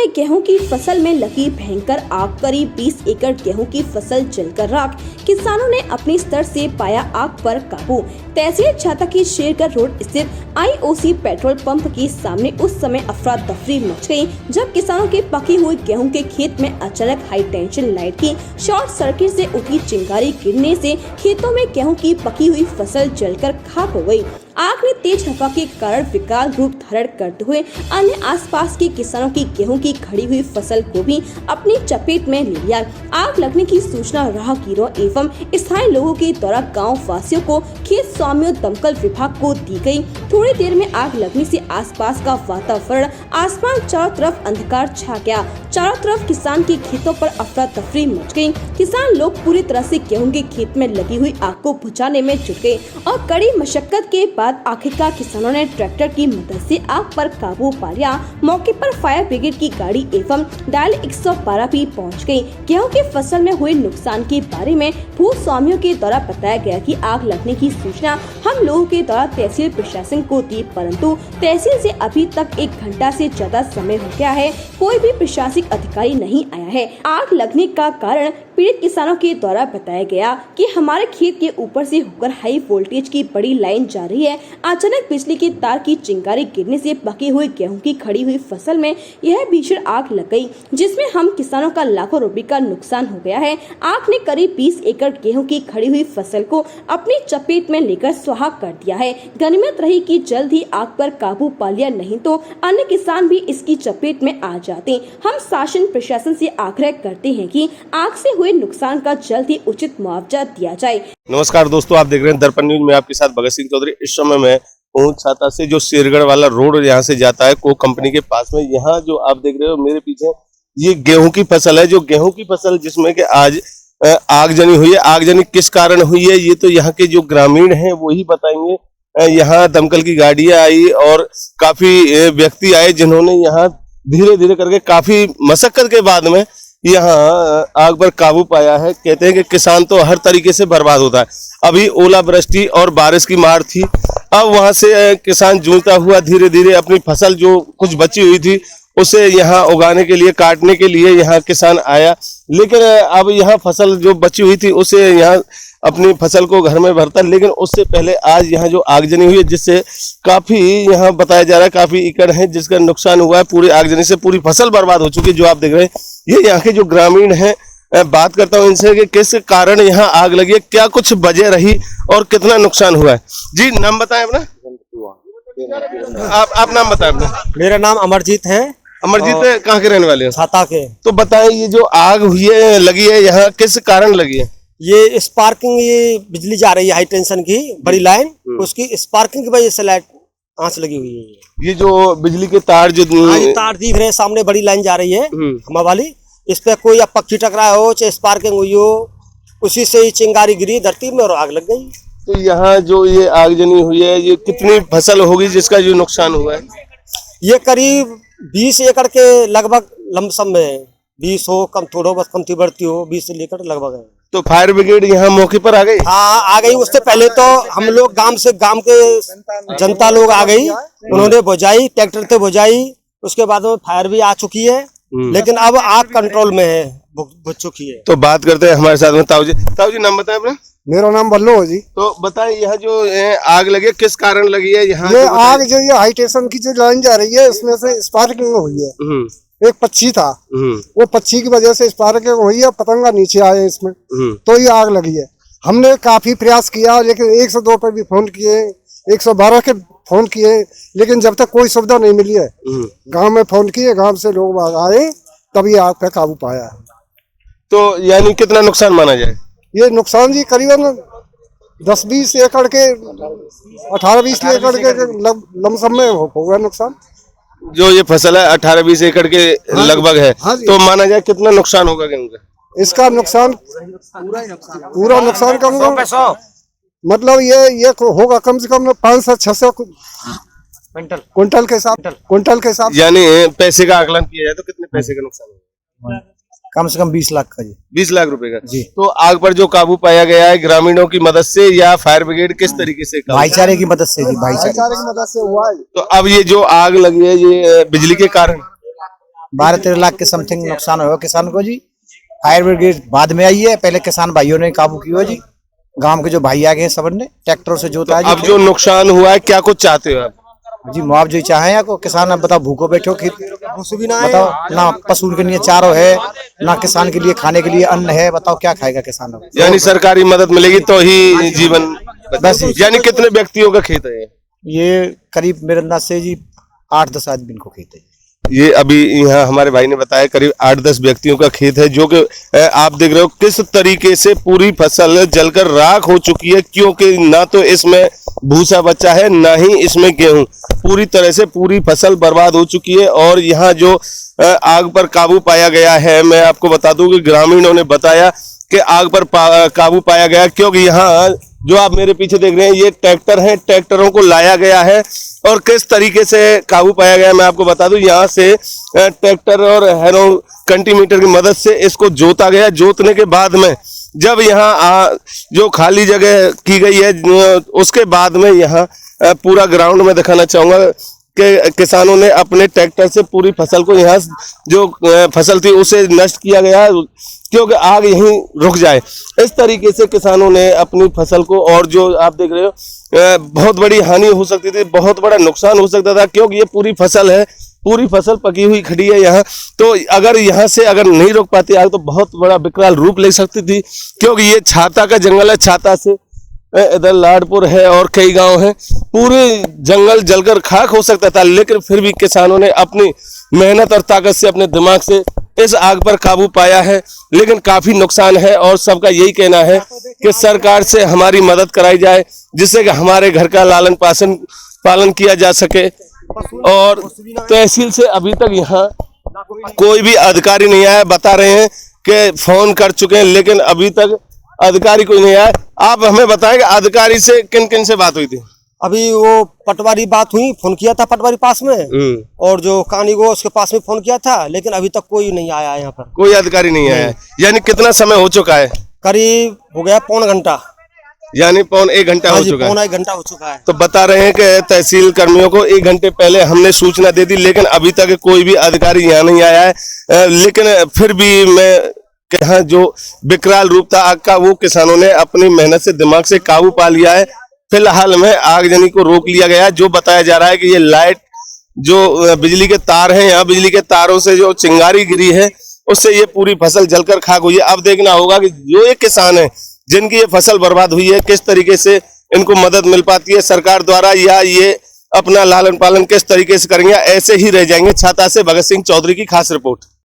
में गेहूं की फसल में लगी भयंकर आग, करीब 20 एकड़ गेहूं की फसल जलकर राख। किसानों ने अपने स्तर से पाया आग पर काबू। तहसील छाता की शेरगढ़ रोड स्थित IOC पेट्रोल पंप के सामने उस समय अफरा तफरी मच गई, जब किसानों के पकी हुई गेहूं के खेत में अचानक हाई टेंशन लाइट की शॉर्ट सर्किट से उठी चिंगारी गिरने से खेतों में गेहूं की पकी हुई फसल जलकर खाक हो गई। आग ने तेज हवा के कारण विकराल रूप धारण करते हुए अन्य आसपास के किसानों की गेहूं की खड़ी हुई फसल को भी अपनी चपेट में ले लिया। आग लगने की सूचना राहगीरों एवं स्थानीय लोगों के द्वारा गांव वासियों को, खेत स्वामियों, दमकल विभाग को दी गई। थोड़ी देर में आग लगने से आसपास का वातावरण, आसमान चारों तरफ अंधकार छा गया। चारों तरफ किसान के खेतों पर अफरा तफरी मच गई। किसान लोग पूरी तरह से गेहूं के खेत में लगी हुई आग को बुझाने में जुट गए और कड़ी मशक्कत के बाद आखिरकार किसानों ने ट्रैक्टर की मदद से आग पर काबू पा लिया। मौके पर फायर ब्रिगेड की गाड़ी एवं डायल 112 भी पहुंच गई। गेहूं की फसल में हुए नुकसान के बारे में भू स्वामियों के द्वारा बताया गया कि आग लगने की सूचना हम लोगों के द्वारा तहसील प्रशासन को दी, परंतु तहसील से अभी तक 1 घंटा से ज्यादा समय हो गया है, कोई भी प्रशासनिक अधिकारी नहीं आया है। आग लगने का कारण पीड़ित किसानों के द्वारा बताया गया कि हमारे खेत के ऊपर से होकर हाई वोल्टेज की बड़ी लाइन जा रही है। अचानक बिजली के तार की चिंगारी गिरने से पकी हुई गेहूं की खड़ी हुई फसल में यह भीषण आग लग गई, जिसमें हम किसानों का लाखों रुपए का नुकसान हो गया है। आग ने करीब 20 एकड़ गेहूं की खड़ी हुई फसल को अपनी चपेट में लेकर स्वाहा कर दिया है। गनीमत रही कि जल्द ही आग पर काबू पा लिया, नहीं तो अन्य किसान भी इसकी चपेट में आ जाते। हम शासन प्रशासन से आग्रह करते हैं कि आग से हुए नुकसान का जल्द ही उचित मुआवजा दिया जाए। नमस्कार दोस्तों, आप देख रहे हैं दर्पण न्यूज में आपके साथ भगत सिंह चौधरी। इस समय मैं हूँ छाता से, जो शेरगढ़ वाला रोड यहाँ से जाता है कोक कंपनी के पास में। यहाँ जो आप देख रहे हो मेरे पीछे, ये गेहूं की फसल है। जो गेहूं की फसल जिसमें कि आज आगजनी हुई है। आगजनी किस कारण हुई है ये तो यहाँ के जो ग्रामीण हैं वो ही बताएंगे। यहाँ दमकल की गाड़ियां आई और काफी व्यक्ति आए, जिन्होंने यहाँ धीरे धीरे करके काफी मशक्कत के बाद में यहाँ आग पर काबू पाया है। कहते हैं कि किसान तो हर तरीके से बर्बाद होता है। अभी ओलावृष्टि और बारिश की मार थी, अब वहां से किसान जूझता हुआ धीरे धीरे अपनी फसल जो कुछ बची हुई थी उसे यहाँ उगाने के लिए, काटने के लिए यहाँ किसान आया। लेकिन अब यहाँ फसल जो बची हुई थी उसे यहाँ अपनी फसल को घर में भरता, लेकिन उससे पहले आज यहाँ जो आगजनी हुई है, जिससे काफी यहाँ बताया जा रहा है काफी एकड़ है जिसका नुकसान हुआ है। पूरी आगजनी से पूरी फसल बर्बाद हो चुकी है। जो आप देख रहे हैं ये यहाँ के जो ग्रामीण हैं, बात करता हूँ इनसे कि किस कारण यहाँ आग लगी है, क्या कुछ वजह रही और कितना नुकसान हुआ है। जी नाम बताएं अपना। आप नाम बताएं अपना। मेरा नाम अमरजीत है। अमरजीत कहाँ के रहने वाले हैं? छाता के। तो बताएं ये जो आग हुई है, लगी है, यहाँ किस कारण लगी है? ये स्पार्किंग, ये बिजली जा रही है हाई टेंशन की बड़ी लाइन, उसकी स्पार्किंग की वजह से लाइट आंच लगी हुई है। ये जो बिजली के तार जो तार दिख रहे हैं सामने, बड़ी लाइन जा रही है हमारे वाली, इस पे कोई अब पक्षी टकराया हो चाहे स्पार्किंग हुई हो, उसी से ही चिंगारी गिरी धरती में और आग लग गई। तो यहाँ जो ये आगजनी हुई है, ये कितनी फसल होगी जिसका जो नुकसान हुआ है? ये करीब 20 एकड़ के लगभग लमसम में है। 20 हो, कम थोड़ा बस कम थी बढ़ती हो, 20 से लेकर लगभग है। तो फायर ब्रिगेड यहाँ मौके पर आ गई? हाँ आ गई। उससे पहले तो हम लोग गांव के जनता लोग आ गई, उन्होंने बुझाई, ट्रैक्टर से बुझाई। उसके बाद में फायर भी आ चुकी है, लेकिन अब आग कंट्रोल में है, बुझ चुकी है। तो बात करते हैं हमारे साथ में ताऊ जी। ताऊ जी नाम बताएं अपना। मेरा नाम बल्लो है जी। तो बताएं यहाँ जो आग लगी किस कारण लगी है? यहाँ ये आग जो ये हाई टेंशन की जो लाइन जा रही है उसमें से स्पार्किंग हुई है। एक पक्षी था, वो पक्षी की वजह से स्पार्किंग हुई है, पतंगा नीचे आए इसमें, तो ये आग लगी है। हमने काफी प्रयास किया, लेकिन 102 पे भी फोन किए, 112 के फोन किए, लेकिन जब तक कोई सुविधा नहीं मिली है। गांव में फोन किए, गांव से लोग आए, तभी आग पे काबू पाया। तो यानी कितना नुकसान माना जाए? ये नुकसान जी करीबन 10-20 एकड़ के, 18-20 एकड़ के लमसम में होगा नुकसान। जो ये फसल है 18-20 एकड़ के लगभग है। तो माना जाए कितना नुकसान होगा गेहूं का? इसका नुकसान पूरा नुकसान कहूँगा, मतलब ये होगा कम से कम 500-600 क्विंटल के हिसाब। यानी पैसे का आकलन किया जाए तो कितने पैसे का नुकसान होगा? कम से कम 20 लाख का जी। 20 लाख रुपए का जी। तो आग पर जो काबू पाया गया है ग्रामीणों की मदद से या फायर ब्रिगेड किस तरीके से? भाईचारे की मदद से जी, भाईचारे की मदद से हुआ है। तो अब ये जो आग लगी है ये बिजली के कारण? 12-13 लाख के समथिंग नुकसान हुआ किसान को जी। फायर ब्रिगेड बाद में आई है, पहले किसान भाइयों ने काबू किया जी। गांव के जो भाई आ गए सब ने ट्रैक्टरों से जोता अब जो नुकसान हुआ है क्या कुछ चाहते हो आप? जी मुआवजा चाहे या को किसान। अब बताओ भूखो बैठो खेत भी ना बताओ ना, पशु के लिए चारो है ना, किसान के लिए खाने के लिए अन्न है। बताओ क्या खाएगा किसान? यानी सरकारी मदद मिलेगी तो ही जीवन बस। यानी कितने व्यक्तियों का खेत है ये करीब मेरे अंदाज से जी 8-10 आदमी को खेत है। ये अभी यहाँ हमारे भाई ने बताया करीब 8-10 व्यक्तियों का खेत है, जो कि आप देख रहे हो किस तरीके से पूरी फसल जलकर राख हो चुकी है, क्योंकि ना तो इसमें भूसा बचा है ना ही इसमें गेहूं। पूरी तरह से पूरी फसल बर्बाद हो चुकी है। और यहाँ जो आग पर काबू पाया गया है, मैं आपको बता दूं कि ग्रामीणों ने बताया कि आग पर काबू पाया गया, क्योंकि यहाँ जो आप मेरे पीछे देख रहे हैं ये ट्रैक्टर हैं, ट्रैक्टरों को लाया गया है। और किस तरीके से काबू पाया गया मैं आपको बता दूं, यहाँ से ट्रैक्टर और हैरो कंटीमीटर की मदद से इसको जोता गया। जोतने के बाद में जब यहाँ जो खाली जगह की गई है, उसके बाद में यहाँ पूरा ग्राउंड में दिखाना चाहूंगा कि किसानों ने अपने ट्रैक्टर से पूरी फसल को, यहाँ जो फसल थी उसे नष्ट किया गया क्योंकि आग यहीं रुक जाए। इस तरीके से किसानों ने अपनी फसल को, और जो आप देख रहे हो बहुत बड़ी हानि हो सकती थी, बहुत बड़ा नुकसान हो सकता था, क्योंकि ये पूरी फसल है, पूरी फसल पकी हुई खड़ी है यहाँ। तो अगर यहाँ से अगर नहीं रोक पाती आग तो बहुत बड़ा विकराल रूप ले सकती थी, क्योंकि ये छाता का जंगल है। छाता से इधर लाडपुर है और कई गांव हैं, पूरे जंगल जलकर खाक हो सकता था। लेकिन फिर भी किसानों ने अपनी मेहनत और ताकत से, अपने दिमाग से इस आग पर काबू पाया है। लेकिन काफी नुकसान है और सबका यही कहना है कि सरकार से हमारी मदद कराई जाए, जिससे कि हमारे घर का लालन पालन किया जा सके। और तहसील से अभी तक यहाँ कोई भी अधिकारी नहीं आया। बता रहे हैं कि फोन कर चुके हैं, लेकिन अभी तक अधिकारी कोई नहीं आया। आप हमें बताएं कि अधिकारी से किन किन से बात हुई थी? अभी वो पटवारी बात हुई, फोन किया था पटवारी पास में, और जो कानीगो उसके पास में फोन किया था, लेकिन अभी तक कोई नहीं आया यहाँ पर, कोई अधिकारी नहीं आया। यानी कितना समय हो चुका है? करीब हो गया पौन घंटा, यानी पौन 1 घंटा हो चुका है। पौन 1 घंटा हो चुका है। तो बता रहे हैं कि तहसील कर्मियों को 1 घंटे पहले हमने सूचना दे दी, लेकिन अभी तक कोई भी अधिकारी यहाँ नहीं आया है। लेकिन फिर भी मैं यहाँ जो विकराल रूप था आग का, वो किसानों ने अपनी मेहनत से, दिमाग से काबू पा लिया है। फिलहाल में आगजनी को रोक लिया गया है। जो बताया जा रहा है कि ये लाइट, जो बिजली के तार हैं, यहाँ बिजली के तारों से जो चिंगारी गिरी है, उससे ये पूरी फसल जलकर खाक हुई है। अब देखना होगा कि जो ये किसान है जिनकी ये फसल बर्बाद हुई है, किस तरीके से इनको मदद मिल पाती है सरकार द्वारा, या ये अपना लालन पालन किस तरीके से करेंगे। ऐसे ही रह जाएंगे। छाता से भगत सिंह चौधरी की खास रिपोर्ट।